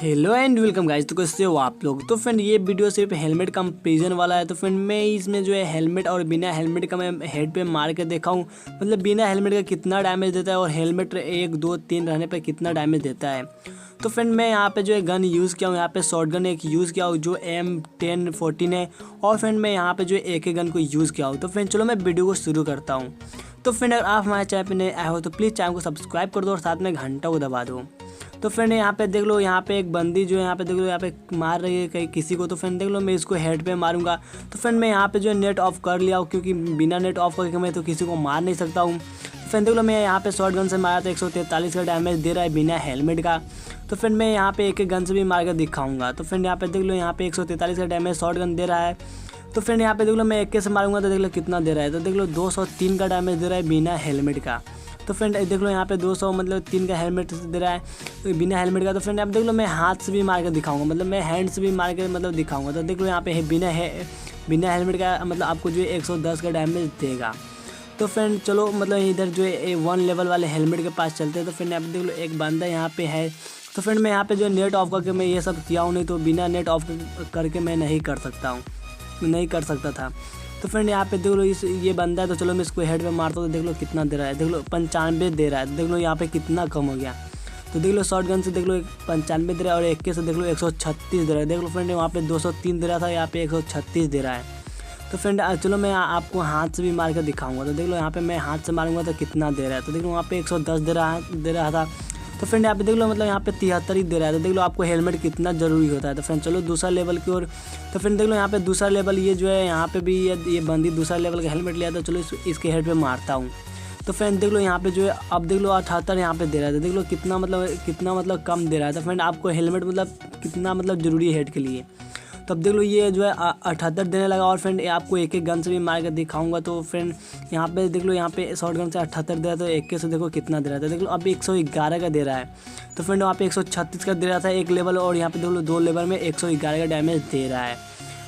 Hello and welcome guys. तो कैसे हो आप लोग। तो फ्रेंड ये वीडियो सिर्फ हेलमेट कंपैरिजन वाला है। तो फ्रेंड मैं इसमें जो है हेलमेट और बिना हेलमेट का मैं हेड पे मार के देखा हूँ, मतलब बिना हेलमेट का कितना डैमेज देता है और हेलमेट 1 2 3 रहने पे कितना डैमेज देता है। तो फ्रेंड मैं यहाँ पे जो है गन यूज़ किया हूँ, यहाँ पे शॉर्ट गन एक यूज़ किया हूँ जो M1014 है, और फ्रेंड मैं यहाँ पे जो है AK गन को यूज़ किया हूँ। तो फ्रेंड चलो मैं वीडियो को शुरू करता हूँ। तो फ्रेंड अगर आप हमारे चैनल पर नए आए हो तो प्लीज़ चैनल को सब्सक्राइब कर दो और साथ में घंटा को दबा दो। तो फ्रेंड यहाँ पे देख लो, यहाँ पे एक बंदी जो है यहाँ पे देख लो, यहाँ पे मार रही है कहीं किसी को। तो फ्रेंड देख लो मैं इसको हेड पे मारूंगा। तो फ्रेंड मैं यहाँ पे जो है नेट ऑफ कर लिया हूँ, क्योंकि बिना नेट ऑफ करके मैं तो किसी को मार नहीं सकता हूँ। फ्रेंड देख लो मैं यहाँ पे शॉर्ट गन से मारा था, 143 का डैमेज दे रहा है बिना हेलमेट का। तो फ्रेंड मैं यहाँ पे एक गन से भी मार कर दिखाऊंगा। तो फ्रेंड यहाँ पे देख लो, यहाँ पे 143 का डैमेज शॉर्ट गन दे रहा है। तो फ्रेंड यहाँ पे देख लो मैं AK से मारूंगा तो देख लो कितना दे रहा है। तो देख लो 203 का डैमेज दे रहा है बिना हेलमेट का। तो फ्रेंड देख लो यहाँ पे 200 मतलब 3 का हेलमेट दे रहा है तो बिना हेलमेट का। तो फ्रेंड आप देख लो मैं हाथ से भी मार कर दिखाऊंगा, मतलब मैं हैंड से भी मार कर मतलब दिखाऊंगा। तो देख लो यहाँ पे बिना हेलमेट का मतलब आपको जो है 110 का डैमेज देगा। तो फ्रेंड चलो मतलब इधर जो है 1 लेवल वाले हेलमेट के पास चलते हैं। तो फ्रेंड आप देख लो एक बंदा यहाँ पे है। तो फ्रेंड मैं यहाँ पे जो है नेट ऑफ करके मैं ये सब किया हूँ, नहीं तो बिना नेट ऑफ करके मैं नहीं कर सकता था। तो फ्रेंड यहाँ पे देख लो ये बंदा है। तो चलो मैं इसको हेड पे मारता हूँ। तो देख लो कितना दे रहा है, देख लो 95 दे रहा है। देख लो यहाँ पे कितना कम हो गया। तो देख लो शॉर्ट गन से देख लो 95 दे रहा है और AK से देख लो 136 दे रहा है। देख लो फ्रेंड वहाँ पे 203 दे रहा था, यहाँ पे 136 दे रहा है। तो फ्रेंड चलो मैं आपको हाथ से भी मार कर दिखाऊंगा। तो देख लो यहाँ पे मैं हाथ से मारूंगा तो कितना दे रहा है। तो देख लो वहाँ पे 110 दे रहा था। तो फ्रेंड यहाँ पे देख लो मतलब यहाँ पे 73 ही दे रहा है। तो देख लो आपको हेलमेट कितना ज़रूरी होता है। तो फ्रेंड चलो दूसरा लेवल की ओर। तो फ्रेंड देख लो यहाँ पे दूसरा लेवल ये जो है यहाँ पे भी ये बंदी दूसरा लेवल का हेलमेट लिया। तो चलो इसके हेड पे मारता हूँ। तो फ्रेंड देख लो यहाँ पे जो है अब देख लो 78 यहाँ पे दे रहा है। तो देख लो कितना मतलब कम दे रहा है। तो फ्रेंड आपको हेलमेट मतलब कितना मतलब ज़रूरी है हेड के लिए। तो अब देख लो ये जो है 78 देने लगा। और फ्रेंड आपको एक गन से भी मार कर दिखाऊंगा। तो फ्रेंड यहाँ पे देख लो यहाँ पे शॉर्ट गन से 78 दे रहा है, तो AK से देखो कितना दे रहा था। देख लो अब 111 का दे रहा है। तो फ्रेंड वहाँ पे 136 का दे रहा था एक लेवल, और यहाँ पे देख लो 2 लेवल में 111 का डैमेज दे रहा है।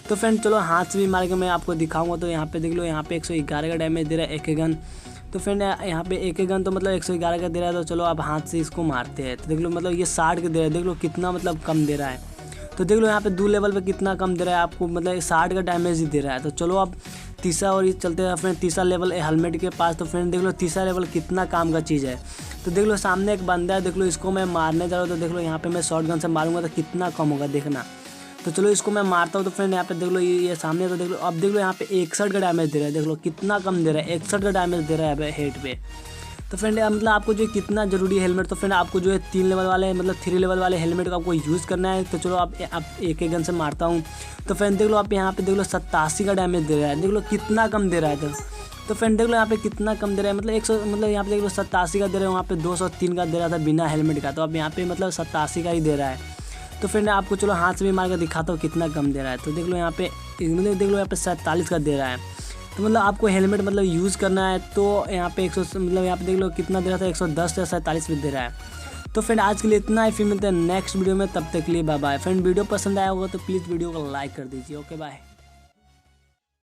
तो फ्रेंड चलो हाथ से भी मार के मैं आपको दिखाऊंगा। तो यहाँ पे देख लो यहाँ पे 111 का डैमेज दे रहा है AK गन। तो फ्रेंड यहाँ पे AK गन तो मतलब 111 का दे रहा है। तो चलो अब हाथ से इसको मारते हैं। तो देख लो मतलब ये 60 का दे रहा है, देख लो कितना मतलब कम दे रहा है। तो देख लो यहाँ पे 2 लेवल पे कितना कम दे रहा है आपको, मतलब 60 का डैमेज ही दे रहा है। तो चलो अब तीसरा और ये चलते हैं फ्रेंड तीसरा लेवल हेलमेट के पास। तो फ्रेंड देख लो तीसरा लेवल कितना काम का चीज़ है। तो देख लो सामने एक बंदा है, देख लो इसको मैं मारने जा रहा हूँ। तो देख लो यहाँ पे मैं शॉर्ट गन से मारूंगा तो कितना कम होगा देखना। तो चलो इसको मैं मारता हूँ। तो फ्रेंड यहाँ पे देख लो ये सामने। तो देख लो अब देख लो यहाँ पे 61 का डैमेज दे रहा है, देख लो कितना कम दे रहा है, 61 का डैमेज दे रहा है हेड पे। तो फ्रेंड मतलब आपको जो कितना ज़रूरी है हेलमेट। तो फ्रेंड आपको जो है 3 लेवल वाले मतलब 3 लेवल वाले हेलमेट का आपको यूज़ करना है। तो चलो आप AK गन से मारता हूँ। तो फ्रेंड देख लो आप यहाँ पे देख लो 87 का डैमेज दे रहा है, देख लो कितना कम दे रहा है। तो फ्रेंड देख लो यहाँ पे कितना कम दे रहा है, मतलब 100 मतलब यहाँ पे देख लो 87 का दे रहा है, वहाँ पे 203 का दे रहा था बिना हेलमेट का। तो अब यहाँ पे मतलब 87 का ही दे रहा है। तो फ्रेंड आपको चलो हाथ से भी मार कर दिखाता हूँ कितना कम दे रहा है। तो देख लो यहाँ पे मतलब देख लो यहाँ पे 47 का दे रहा है। तो मतलब आपको हेलमेट मतलब यूज़ करना है। तो यहाँ पे 100 मतलब यहाँ पे देख लो कितना दे रहा था, 110 या 47 भी दे रहा है। तो फ्रेंड आज के लिए इतना ही, फिर मिलते हैं नेक्स्ट वीडियो में, तब तक के लिए बाय बाय। फ्रेंड वीडियो पसंद आया होगा तो प्लीज़ वीडियो को लाइक कर दीजिए। Okay bye.